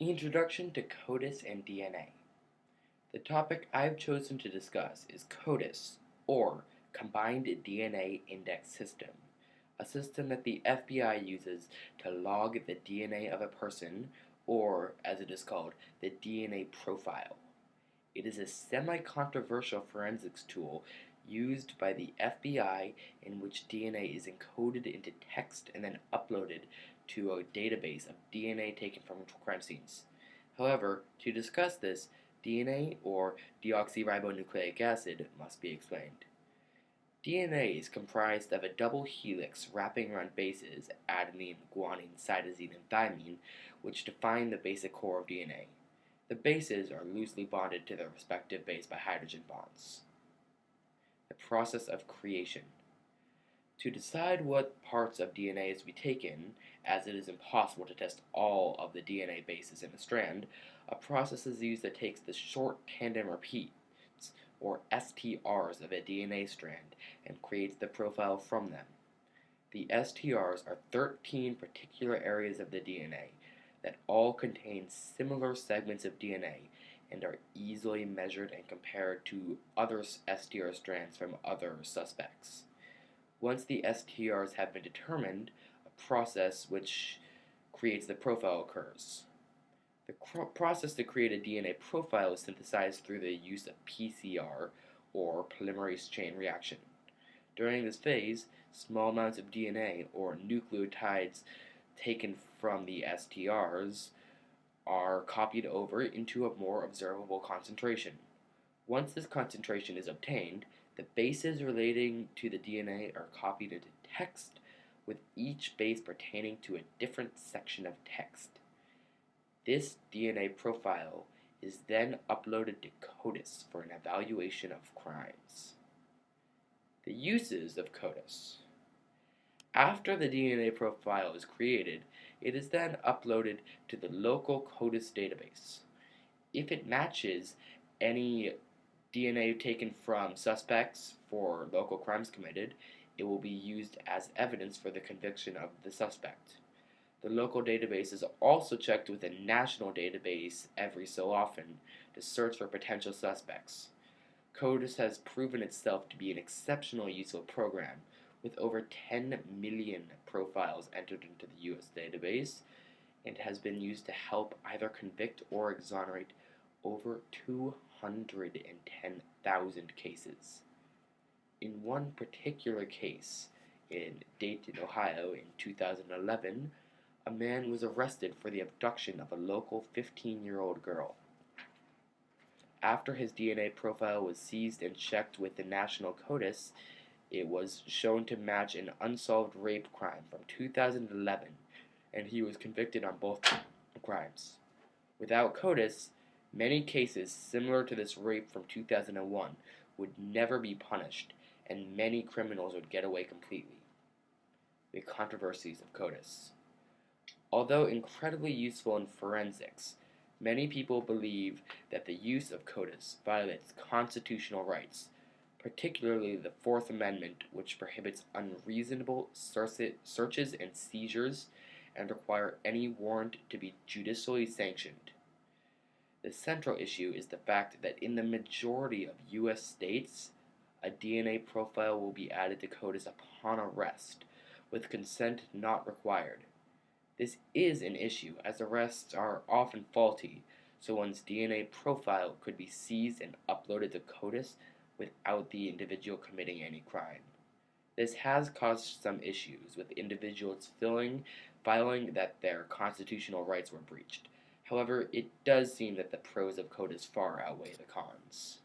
Introduction to CODIS and DNA. The topic I've chosen to discuss is CODIS, or Combined DNA Index System, a system that the FBI uses to log the DNA of a person, or, as it is called, the DNA profile. It is a semi-controversial forensics tool used by the FBI in which DNA is encoded into text and then uploaded to a database of DNA taken from crime scenes. However, to discuss this, DNA, or deoxyribonucleic acid, must be explained. DNA is comprised of a double helix wrapping around bases adenine, guanine, cytosine, and thymine, which define the basic core of DNA. The bases are loosely bonded to their respective base by hydrogen bonds. The process of creation. To decide what parts of DNA is to be taken, as it is impossible to test all of the DNA bases in a strand, a process is used that takes the short tandem repeats, or STRs, of a DNA strand and creates the profile from them. The STRs are 13 particular areas of the DNA that all contain similar segments of DNA and are easily measured and compared to other STR strands from other suspects. Once the STRs have been determined, a process which creates the profile occurs. The process to create a DNA profile is synthesized through the use of PCR, or polymerase chain reaction. During this phase, small amounts of DNA, or nucleotides taken from the STRs, are copied over into a more observable concentration. Once this concentration is obtained, the bases relating to the DNA are copied into text, with each base pertaining to a different section of text. This DNA profile is then uploaded to CODIS for an evaluation of crimes. The uses of CODIS. After the DNA profile is created, it is then uploaded to the local CODIS database. If it matches any DNA taken from suspects for local crimes committed, it will be used as evidence for the conviction of the suspect. The local database is also checked with a national database every so often to search for potential suspects. CODIS has proven itself to be an exceptionally useful program, with over 10 million profiles entered into the U.S. database, and has been used to help either convict or exonerate over 210,000 cases. In one particular case, in Dayton, Ohio, in 2011, a man was arrested for the abduction of a local 15-year-old girl. After his DNA profile was seized and checked with the national CODIS, it was shown to match an unsolved rape crime from 2011, and he was convicted on both crimes. Without CODIS, many cases similar to this rape from 2001 would never be punished, and many criminals would get away completely. The controversies of CODIS. Although incredibly useful in forensics, many people believe that the use of CODIS violates constitutional rights, particularly the Fourth Amendment, which prohibits unreasonable searches and seizures and require any warrant to be judicially sanctioned. The central issue is the fact that in the majority of U.S. states, a DNA profile will be added to CODIS upon arrest, with consent not required. This is an issue, as arrests are often faulty, so one's DNA profile could be seized and uploaded to CODIS without the individual committing any crime. This has caused some issues, with individuals filing that their constitutional rights were breached. However, it does seem that the pros of CODIS far outweigh the cons.